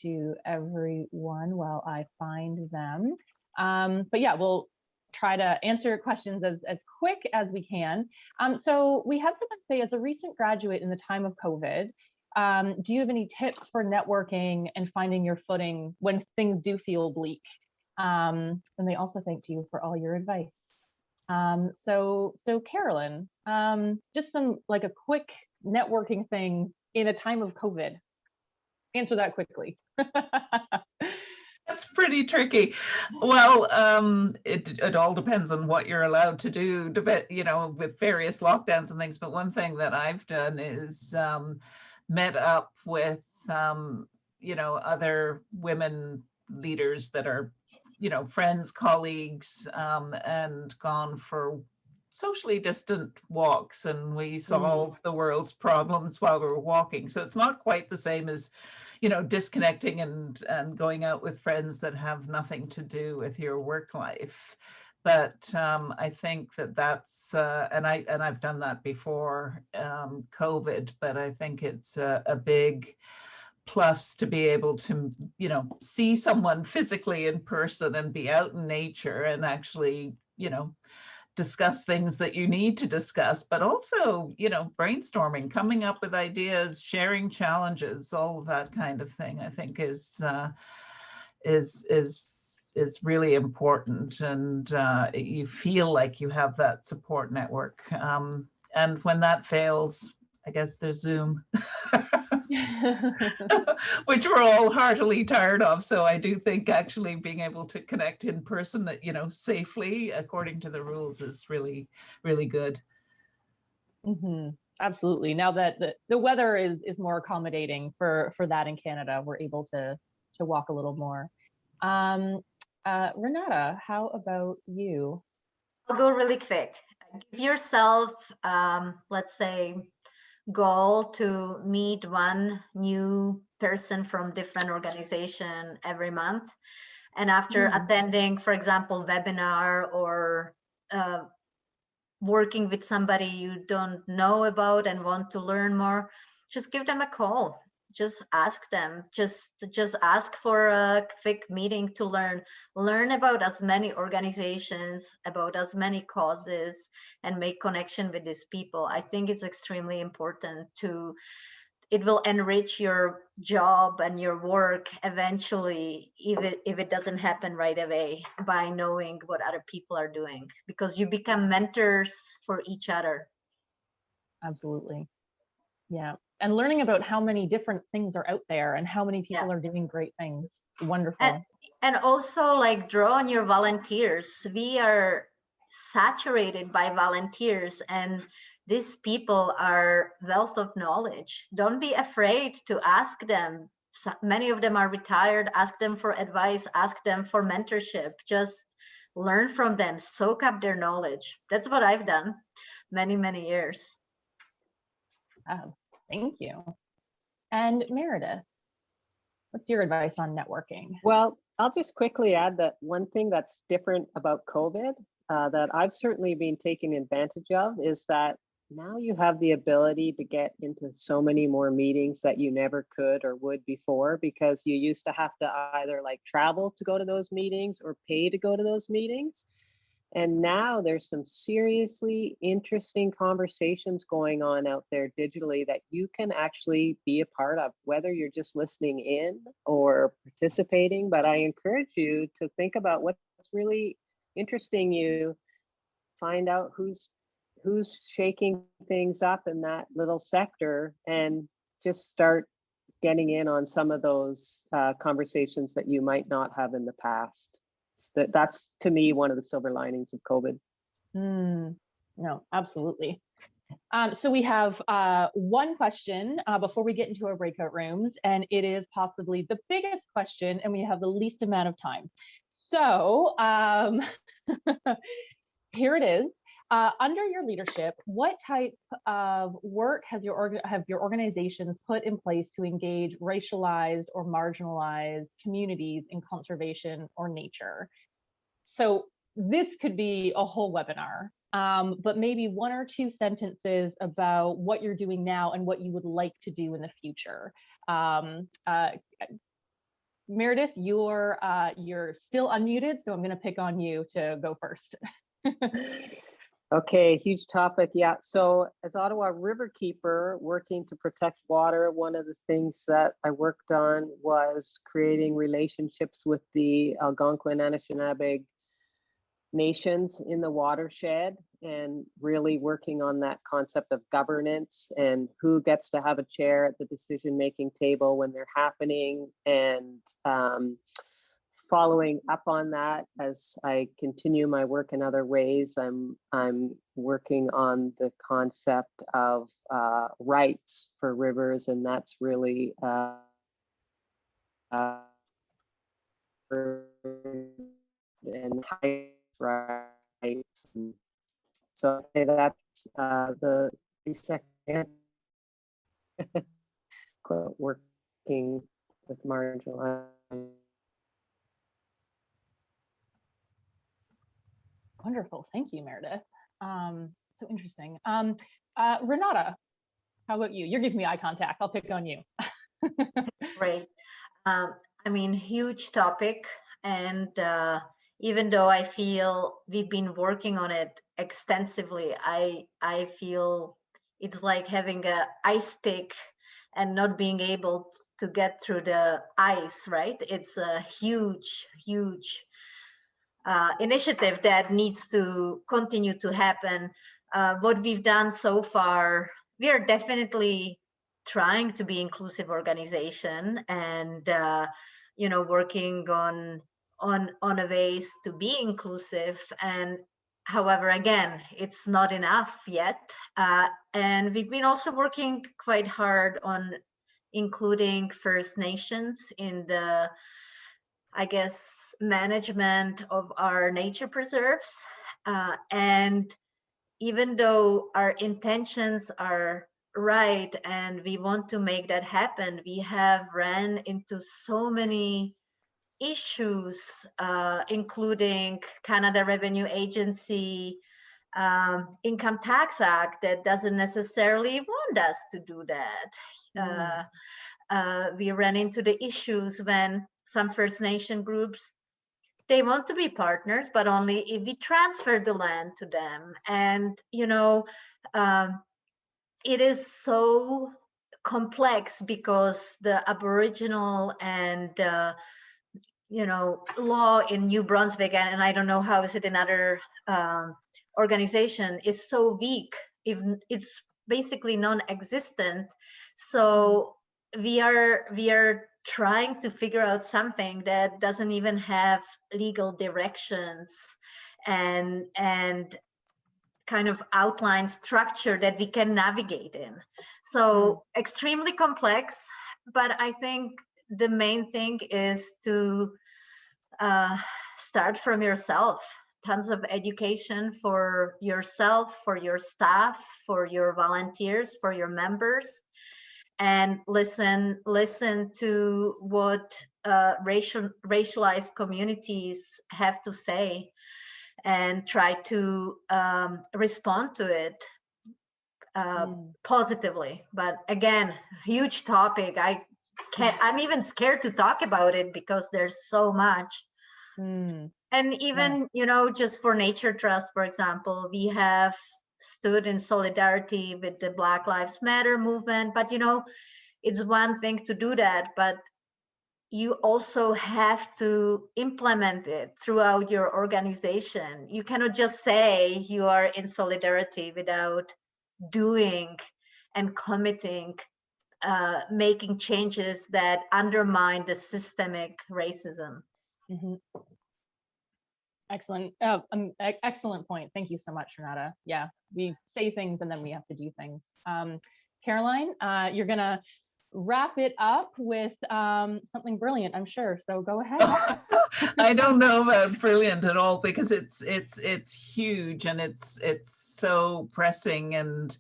to everyone while I find them. But yeah, we'll try to answer questions as quick as we can. So we have someone say, as a recent graduate in the time of COVID, do you have any tips for networking and finding your footing when things do feel bleak? And they also thank you for all your advice. So Carolyn, just some, like, a quick networking thing in a time of COVID. Answer that quickly. That's pretty tricky. Well, it all depends on what you're allowed to do, you know, with various lockdowns and things. But one thing that I've done is met up with, you know, other women leaders that are, you know, friends, colleagues, and gone for socially distant walks, and we solve the world's problems while we're walking. So it's not quite the same as, you know, disconnecting and going out with friends that have nothing to do with your work life. But I think that's and I've done that before COVID, but I think it's a big plus to be able to, you know, see someone physically in person and be out in nature and actually, you know, discuss things that you need to discuss, but also, you know, brainstorming, coming up with ideas, sharing challenges, all of that kind of thing, I think is really important. And you feel like you have that support network. And when that fails, I guess there's Zoom, which we're all heartily tired of. So I do think actually being able to connect in person, you know, safely according to the rules is really, really good. Mm-hmm. Absolutely. Now that the weather is more accommodating for that in Canada, we're able to walk a little more. Renata, how about you? I'll go really quick. Give yourself, let's say, goal to meet one new person from different organization every month. And after attending, for example, webinar or working with somebody you don't know about and want to learn more, just give them a call. Just ask them, just ask for a quick meeting to learn about as many organizations, about as many causes, and make connection with these people. I think it's extremely important it will enrich your job and your work eventually, if it doesn't happen right away, by knowing what other people are doing, because you become mentors for each other. Absolutely. Yeah. And learning about how many different things are out there and how many people are doing great things. Wonderful. And also, like, draw on your volunteers. We are saturated by volunteers, and these people are wealth of knowledge. Don't be afraid to ask them. Many of them are retired. Ask them for advice, ask them for mentorship. Just learn from them, soak up their knowledge. That's what I've done many, many years. Thank you. And Meredith, what's your advice on networking? Well, I'll just quickly add that one thing that's different about COVID that I've certainly been taking advantage of is that now you have the ability to get into so many more meetings that you never could or would before, because you used to have to either like travel to go to those meetings or pay to go to those meetings. And now there's some seriously interesting conversations going on out there digitally that you can actually be a part of, whether you're just listening in or participating. But I encourage you to think about what's really interesting you, find out who's shaking things up in that little sector, and just start getting in on some of those conversations that you might not have in the past. That's to me one of the silver linings of COVID. No, absolutely. So we have one question before we get into our breakout rooms, and it is possibly the biggest question, and we have the least amount of time. So here it is. Under your leadership, what type of work have your organizations put in place to engage racialized or marginalized communities in conservation or nature? So this could be a whole webinar, but maybe one or two sentences about what you're doing now and what you would like to do in the future. Meredith, you're still unmuted, so I'm going to pick on you to go first. Okay, huge topic. Yeah, so as Ottawa Riverkeeper, working to protect water, one of the things that I worked on was creating relationships with the Algonquin Anishinaabe nations in the watershed, and really working on that concept of governance and who gets to have a chair at the decision-making table when they're happening, and following up on that as I continue my work in other ways. I'm working on the concept of rights for rivers, and that's really and rights. And so I'd say that's the second working with marginalized. Wonderful. Thank you, Meredith. So interesting. Renata, how about you? You're giving me eye contact. I'll pick on you. Great. I mean, huge topic. And even though I feel we've been working on it extensively, I feel it's like having an ice pick and not being able to get through the ice, right? It's a huge, huge initiative that needs to continue to happen. What we've done so far we are definitely trying to be inclusive organization, and working on a ways to be inclusive. And however, again, it's not enough yet, and we've been also working quite hard on including First Nations in the, I guess, management of our nature preserves. And even though our intentions are right and we want to make that happen, we have ran into so many issues, including Canada Revenue Agency, Income Tax Act that doesn't necessarily want us to do that. We ran into the issues when some First Nation groups, they want to be partners, but only if we transfer the land to them. And, it is so complex because the Aboriginal and, law in New Brunswick, and I don't know how is it in other organization, is so weak. If it's basically non-existent. So we are trying to figure out something that doesn't even have legal directions and kind of outline structure that we can navigate in. So extremely complex, but I think the main thing is to start from yourself. Tons of education for yourself, for your staff, for your volunteers, for your members, and listen to what racialized communities have to say, and try to respond to it positively. But again, huge topic. I'm even scared to talk about it because there's so much. And even, just for Nature Trust, for example, we have stood in solidarity with the Black Lives Matter movement. But, it's one thing to do that, but you also have to implement it throughout your organization. You cannot just say you are in solidarity without doing and committing, making changes that undermine the systemic racism. Excellent. Excellent point. Thank you so much, Renata. Yeah, we say things and then we have to do things. Caroline, you're going to wrap it up with something brilliant, I'm sure. So go ahead. I don't know about brilliant at all, because it's huge and it's so pressing and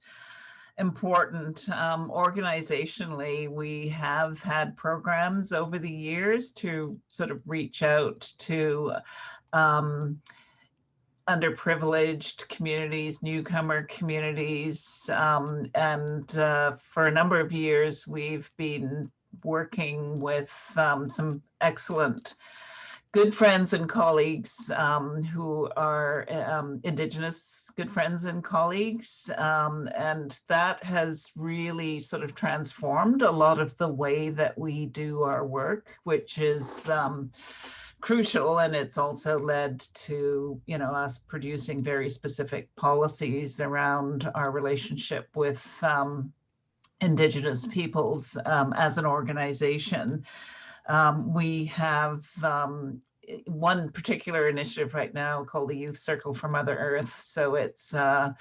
important. Organizationally, we have had programs over the years to sort of reach out to underprivileged communities, newcomer communities, and for a number of years we've been working with some excellent good friends and colleagues who are Indigenous good friends and colleagues, and that has really sort of transformed a lot of the way that we do our work, which is crucial. And it's also led to, us producing very specific policies around our relationship with Indigenous peoples as an organization. We have one particular initiative right now called the Youth Circle for Mother Earth. So it's an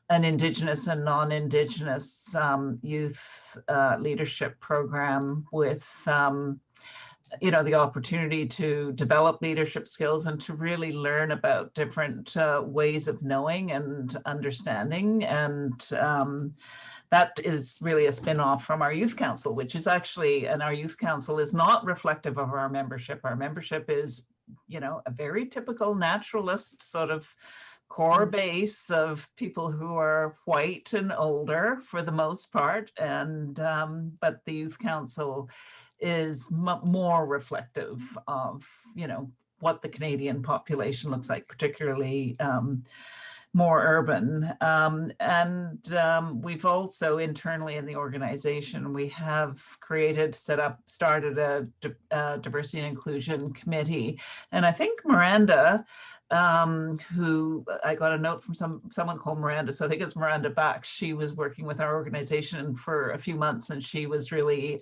Indigenous and non-Indigenous youth leadership program with the opportunity to develop leadership skills and to really learn about different ways of knowing and understanding. And that is really a spin-off from our youth council, which is actually, and our youth council is not reflective of our membership. Our membership is, a very typical naturalist sort of core base of people who are white and older for the most part. And but the youth council is more reflective of, what the Canadian population looks like, particularly more urban. And we've also internally in the organization, we have started a diversity and inclusion committee. And I think Miranda who I got a note from someone called Miranda. So I think it's Miranda Bach. She was working with our organization for a few months, and she was really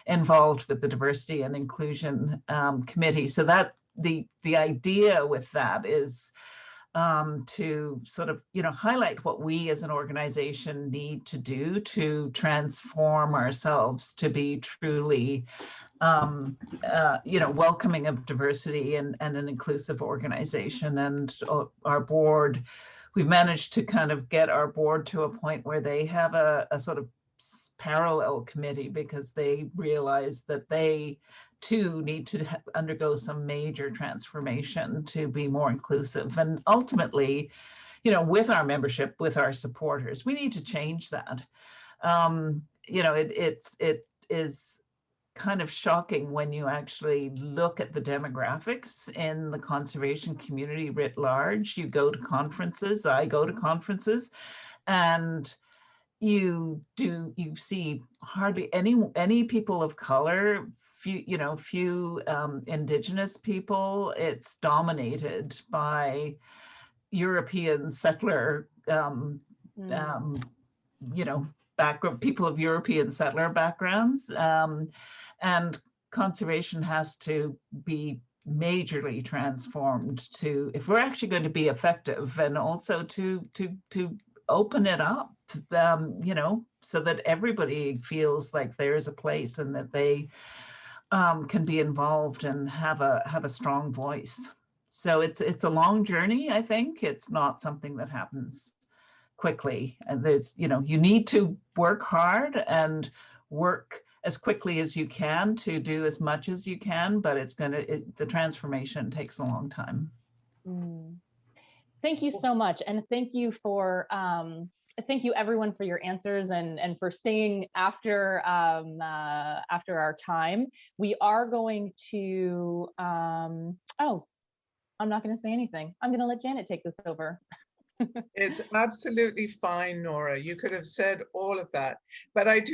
involved with the diversity and inclusion committee. So that the idea with that is to sort of, highlight what we as an organization need to do to transform ourselves to be truly welcoming of diversity and an inclusive organization. And our board, we've managed to kind of get our board to a point where they have a sort of parallel committee, because they realize that they too need to undergo some major transformation to be more inclusive. And ultimately, with our membership, with our supporters, we need to change that. It is kind of shocking when you actually look at the demographics in the conservation community writ large. You go to conferences, I go to conferences, and you see hardly any people of color, few indigenous people. It's dominated by European settler, people of European settler backgrounds. And conservation has to be majorly transformed to, if we're actually going to be effective, and also to open it up, so that everybody feels like there's a place and that they can be involved and have a strong voice. So it's a long journey. I think it's not something that happens quickly, and there's, you need to work hard and work as quickly as you can to do as much as you can, but the transformation takes a long time. Thank you so much, and thank you everyone for your answers and for staying after our time. We are going to I'm not going to say anything. I'm going to let Janet take this over. It's absolutely fine, Nora. You could have said all of that, but first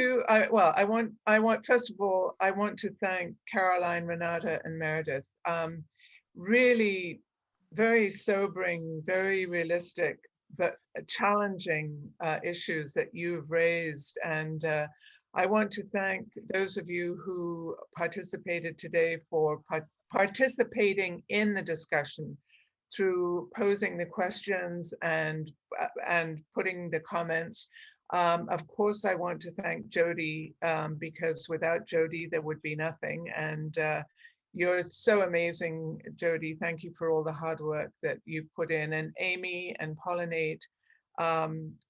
of all, I want to thank Caroline, Renata, and Meredith. Really very sobering, very realistic, but challenging issues that you've raised. And I want to thank those of you who participated today for participating in the discussion through posing the questions and putting the comments. Of course, I want to thank Jody, because without Jody, there would be nothing. And you're so amazing, Jody. Thank you for all the hard work that you put in. And Amy and Pollinate,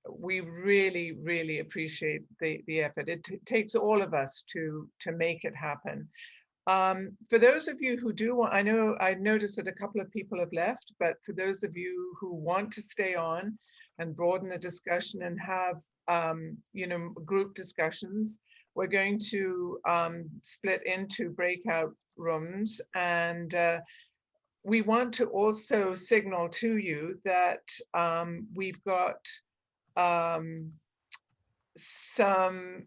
we really, really appreciate the effort. It takes all of us to make it happen. For those of you who do want, I noticed that a couple of people have left, but for those of you who want to stay on and broaden the discussion and have, group discussions, we're going to split into breakout rooms. And we want to also signal to you that we've got some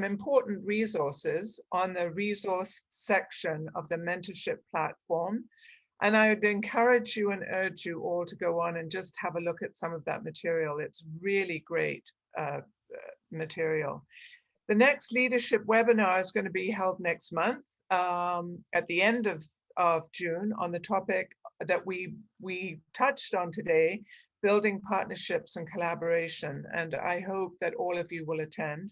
important resources on the resource section of the mentorship platform. And I would encourage you and urge you all to go on and just have a look at some of that material. It's really great material. The next leadership webinar is going to be held next month at the end of June on the topic that we touched on today, building partnerships and collaboration. And I hope that all of you will attend.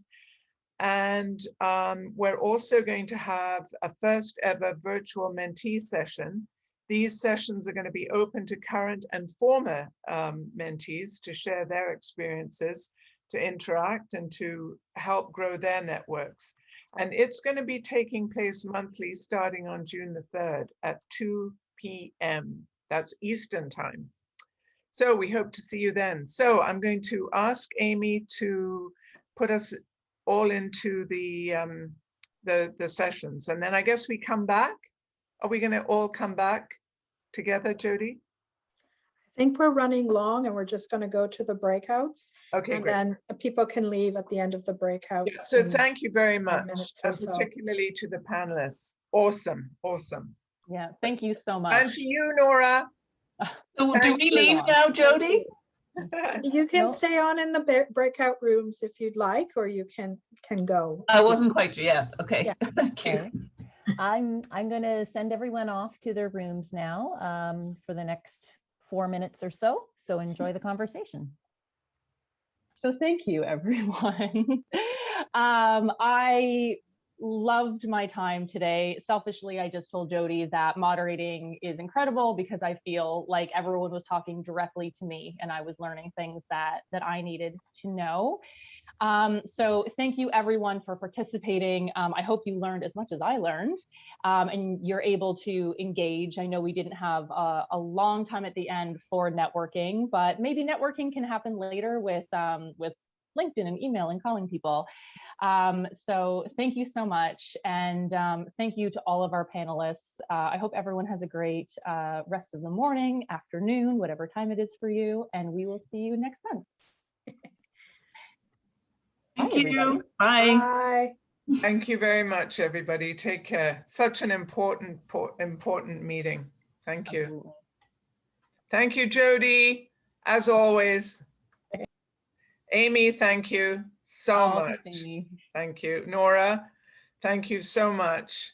And we're also going to have a first ever virtual mentee session. These sessions are going to be open to current and former mentees to share their experiences, to interact and to help grow their networks. And it's going to be taking place monthly starting on June the 3rd at 2 p.m. That's Eastern time. So we hope to see you then. So I'm going to ask Amy to put us all into the sessions, and then I guess we come back. Are we going to all come back together, Jody? I think we're running long, and we're just going to go to the breakouts. Okay, and great. Then people can leave at the end of the breakouts. Yeah, so thank you very much, so. particularly to the panelists. Awesome, awesome. Yeah, thank you so much. And to you, Nora. So do Thank we you. leave now, Jody? You can Nope. stay on in the breakout rooms if you'd like, or you can go. I wasn't quite sure. Yes. Okay. Yeah. Thank you. Okay. I'm going to send everyone off to their rooms now for the next 4 minutes or so. So enjoy the conversation. So thank you, everyone. I loved my time today. Selfishly, I just told Jody that moderating is incredible because I feel like everyone was talking directly to me and I was learning things that I needed to know. So thank you everyone for participating. I hope you learned as much as I learned and you're able to engage. I know we didn't have a long time at the end for networking, but maybe networking can happen later with LinkedIn and email and calling people. So thank you so much. And thank you to all of our panelists. I hope everyone has a great rest of the morning, afternoon, whatever time it is for you. And we will see you next month. Thank Bye, you. everybody. Bye. Bye. Thank you very much, everybody. Take care. Such an important meeting. Thank you. Absolutely. Thank you, Jody, as always. Amy, thank you so Oh, much. thanks, Amy. Thank you. Nora, thank you so much.